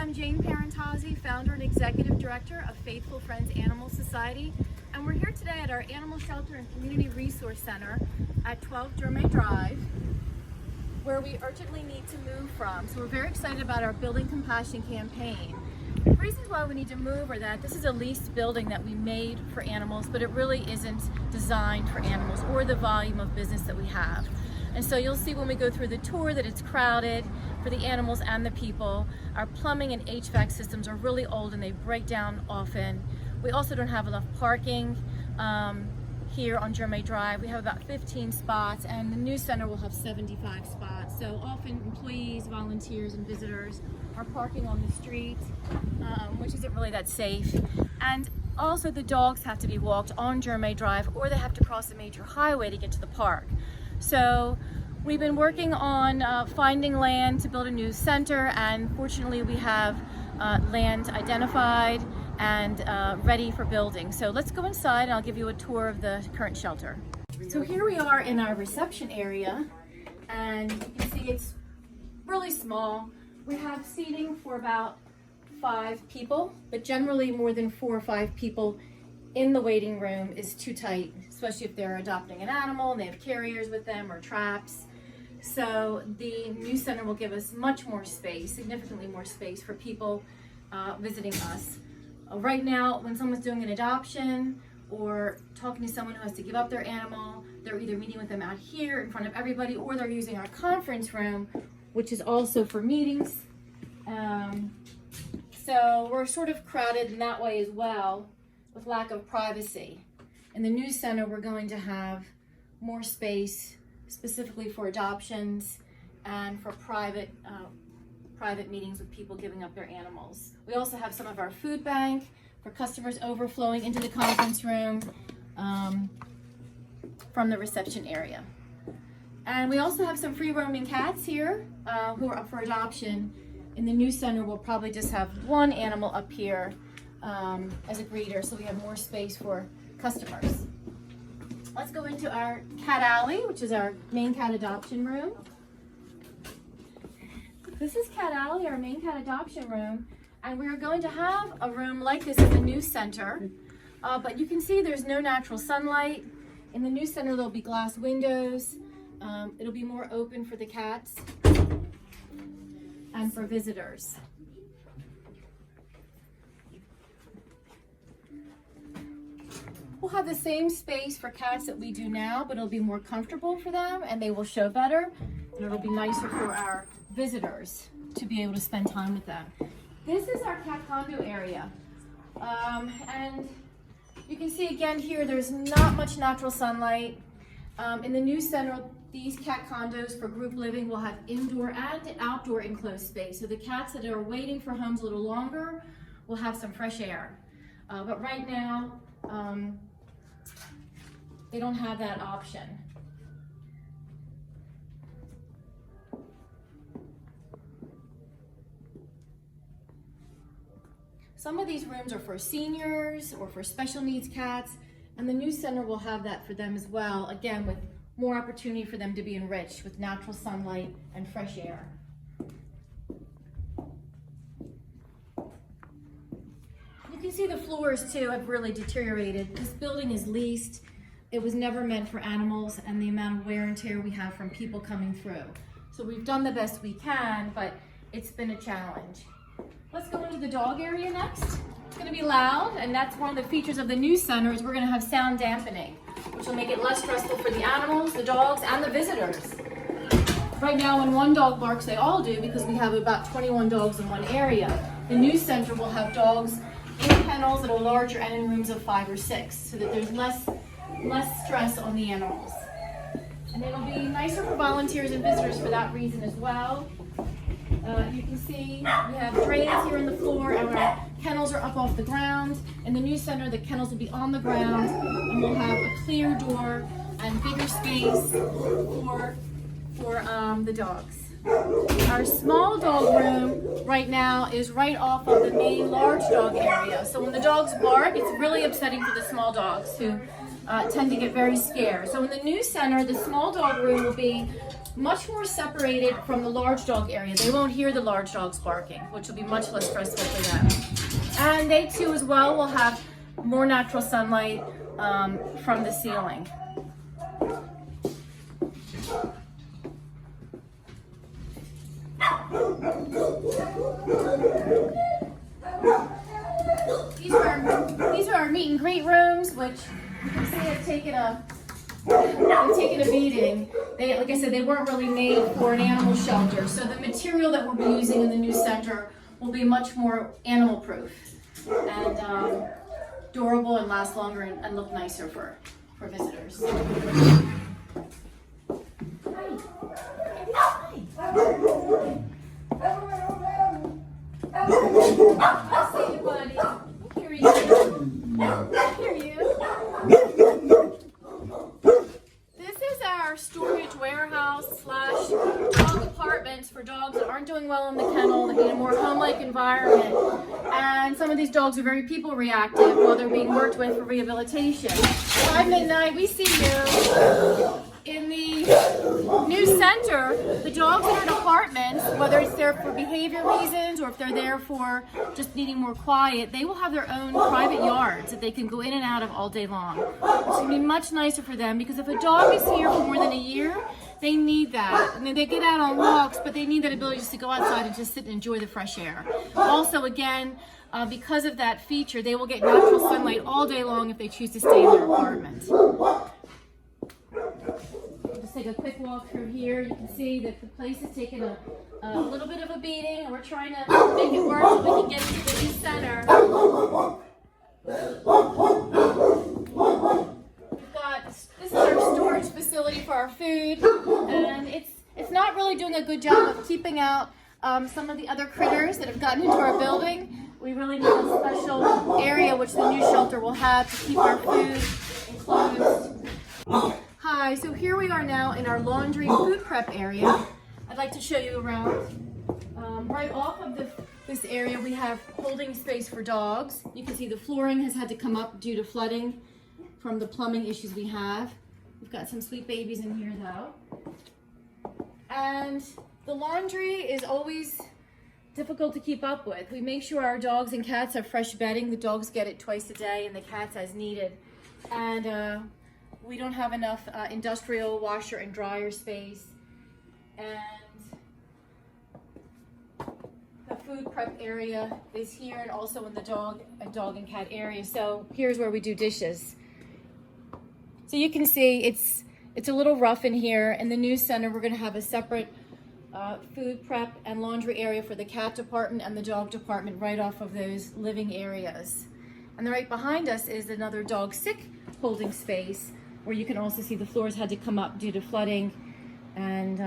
I'm Jane Parentozzi, founder and executive director of Faithful Friends Animal Society, and we're here today at our Animal Shelter and Community Resource Center at 12 Germain Drive, where we urgently need to move from. So we're very excited about our Building Compassion campaign. The reasons why we need to move are that this is a leased building that we made for animals, but it really isn't designed for animals or the volume of business that we have. And so you'll see when we go through the tour that it's crowded for the animals and the people. Our plumbing and HVAC systems are really old and they break down often. We also don't have enough parking here on Germain Drive. We have about 15 spots and the new center will have 75 spots. So often employees, volunteers, and visitors are parking on the street, which isn't really that safe. And also the dogs have to be walked on Germain Drive or they have to cross a major highway to get to the park. So we've been working on finding land to build a new center, and fortunately we have land identified and ready for building. So let's go inside and I'll give you a tour of the current shelter. So here we are in our reception area, and you can see it's really small. We have seating for about 5 people, but generally more than 4 or 5 people in the waiting room is too tight, especially if they're adopting an animal and they have carriers with them or traps. So the new center will give us much more space, significantly more space for people visiting us. Right now, when someone's doing an adoption or talking to someone who has to give up their animal, they're either meeting with them out here in front of everybody, or they're using our conference room, which is also for meetings. So we're sort of crowded in that way as well, with lack of privacy. In the new center, we're going to have more space specifically for adoptions and for private meetings with people giving up their animals. We also have some of our food bank for customers overflowing into the conference room from the reception area. And we also have some free roaming cats here who are up for adoption. In the new center, we'll probably just have 1 animal up here as a greeter, so we have more space for customers. Let's go into our cat alley, which is our main cat adoption room. This is Cat Alley, our main cat adoption room, and we're going to have a room like this in the new center, but you can see there's no natural sunlight. In the new center, there'll be glass windows. It'll be more open for the cats and for visitors. We'll have the same space for cats that we do now, but it'll be more comfortable for them and they will show better, and it'll be nicer for our visitors to be able to spend time with them. This is our cat condo area, and you can see again here there's not much natural sunlight. In the new center, these cat condos for group living will have indoor and outdoor enclosed space, so the cats that are waiting for homes a little longer will have some fresh air, but right now they don't have that option. Some of these rooms are for seniors or for special needs cats, and the new center will have that for them as well, again with more opportunity for them to be enriched with natural sunlight and fresh air. You can see the floors too have really deteriorated. This building is leased. It was never meant for animals, and the amount of wear and tear we have from people coming through. So we've done the best we can, but it's been a challenge. Let's go into the dog area next. It's going to be loud, and that's one of the features of the new center is we're going to have sound dampening, which will make it less stressful for the animals, the dogs, and the visitors. Right now, when one dog barks, they all do because we have about 21 dogs in one area. The new center will have dogs in kennels that are larger and in rooms of 5 or 6, so that there's less stress on the animals. And it'll be nicer for volunteers and visitors for that reason as well. You can see we have drains here in the floor, and our kennels are up off the ground. In the new center, the kennels will be on the ground, and we'll have a clear door and bigger space for the dogs. Our small dog room right now is right off of the main large dog area. So when the dogs bark, it's really upsetting for the small dogs who tend to get very scared. So in the new center, the small dog room will be much more separated from the large dog area. They won't hear the large dogs barking, which will be much less stressful for them. And they too as well will have more natural sunlight from the ceiling. These are our meet and greet rooms, which you can see have taken a beating. They, like I said, they weren't really made for an animal shelter. So the material that we'll be using in the new center will be much more animal proof and durable and last longer and look nicer for visitors. I see you, buddy. I hear you. I hear you. This is our storage warehouse / dog apartments for dogs that aren't doing well in the kennel, that need a more home-like environment. And some of these dogs are very people reactive while they're being worked with for rehabilitation. By midnight, we see you. In the new center, the dogs that are in apartments, whether it's there for behavior reasons or if they're there for just needing more quiet, they will have their own private yards that they can go in and out of all day long. It's going to be much nicer for them because if a dog is here for more than a year, they need that. I mean, they get out on walks, but they need that ability just to go outside and just sit and enjoy the fresh air. Also, again, because of that feature, they will get natural sunlight all day long if they choose to stay in their apartment. Just take a quick walk through here. You can see that the place has taken a little bit of a beating, and we're trying to make it work so we can get into the new center. This is our storage facility for our food, and it's not really doing a good job of keeping out some of the other critters that have gotten into our building. We really need a special area which the new shelter will have to keep our food enclosed. Hi, so here we are now in our laundry food prep area. I'd like to show you around. Right off of this area we have holding space for dogs. You can see the flooring has had to come up due to flooding from the plumbing issues we have. We've got some sweet babies in here though. And the laundry is always difficult to keep up with. We make sure our dogs and cats have fresh bedding. The dogs get it twice a day and the cats as needed. And we don't have enough industrial washer and dryer space. And the food prep area is here and also in the dog and cat area. So here's where we do dishes. So you can see it's a little rough in here. In the new center, we're going to have a separate food prep and laundry area for the cat department and the dog department right off of those living areas. And then right behind us is another dog sick holding space where you can also see the floors had to come up due to flooding, and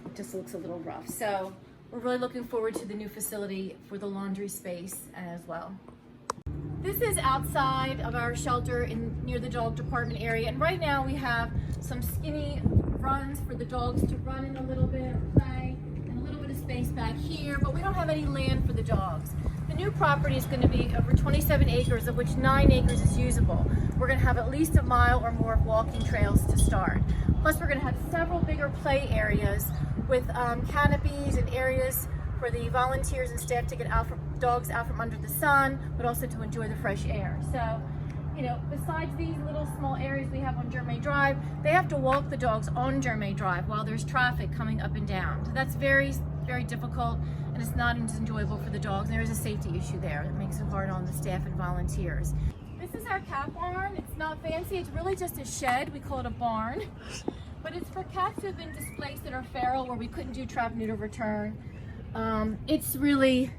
it just looks a little rough. So we're really looking forward to the new facility for the laundry space as well. This is outside of our shelter near the dog department area, and right now we have some skinny runs for the dogs to run in a little bit or play, and a little bit of space back here, but we don't have any land for the dogs. The new property is going to be over 27 acres, of which 9 acres is usable. We're going to have at least a mile or more of walking trails to start. Plus, we're going to have several bigger play areas with canopies and areas for the volunteers and staff to get dogs out from under the sun, but also to enjoy the fresh air. So, you know, besides these little small areas we have on Germain Drive, they have to walk the dogs on Germain Drive while there's traffic coming up and down. So that's very, very difficult, and it's not as enjoyable for the dogs. And there is a safety issue there that makes it hard on the staff and volunteers. This is our cat barn. It's not fancy. It's really just a shed. We call it a barn. But it's for cats who have been displaced that are feral, where we couldn't do trap, neuter, return. It's really,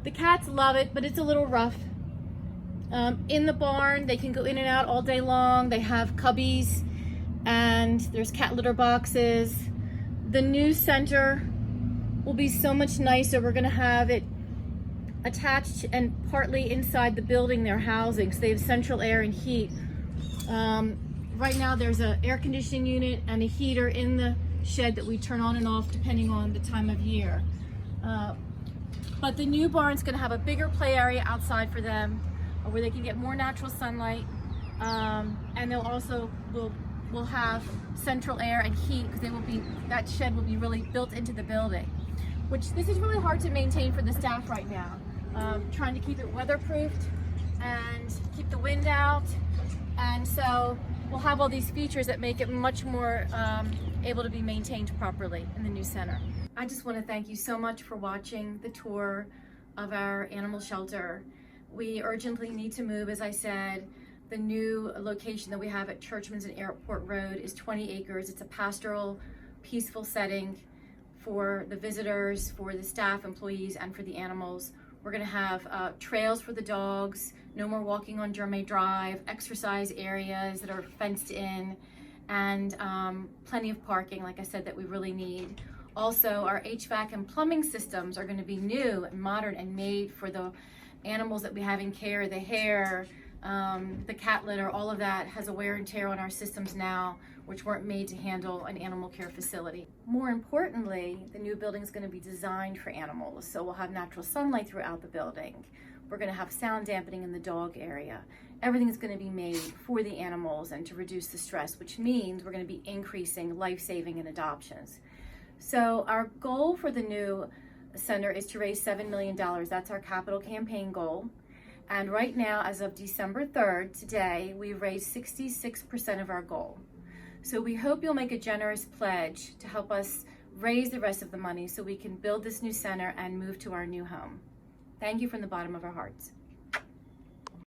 the cats love it, but it's a little rough. In the barn, they can go in and out all day long. They have cubbies, and there's cat litter boxes. The new center will be so much nicer. We're gonna have it attached and partly inside the building they're housing, so they have central air and heat. Right now there's an air conditioning unit and a heater in the shed that we turn on and off depending on the time of year. But the new barn's gonna have a bigger play area outside for them where they can get more natural sunlight, and they'll also will will have central air and heat because that shed will be really built into the building, which this is really hard to maintain for the staff right now. Trying to keep it weatherproofed and keep the wind out, and so we'll have all these features that make it much more able to be maintained properly in the new center. I just want to thank you so much for watching the tour of our animal shelter. We urgently need to move, as I said. The new location that we have at Churchman's and Airport Road is 20 acres. It's a pastoral, peaceful setting for the visitors, for the staff, employees, and for the animals. We're gonna have trails for the dogs, no more walking on Germain Drive, exercise areas that are fenced in, and plenty of parking, like I said, that we really need. Also, our HVAC and plumbing systems are gonna be new and modern and made for the animals that we have in care. The hair, the cat litter, all of that has a wear and tear on our systems now, which weren't made to handle an animal care facility. More importantly, the new building is going to be designed for animals, so we'll have natural sunlight throughout the building. We're going to have sound dampening in the dog area. Everything is going to be made for the animals and to reduce the stress, which means we're going to be increasing life-saving and adoptions. So our goal for the new center is to raise $7 million. That's our capital campaign goal. And right now, as of December 3rd, today, we've raised 66% of our goal. So we hope you'll make a generous pledge to help us raise the rest of the money so we can build this new center and move to our new home. Thank you from the bottom of our hearts.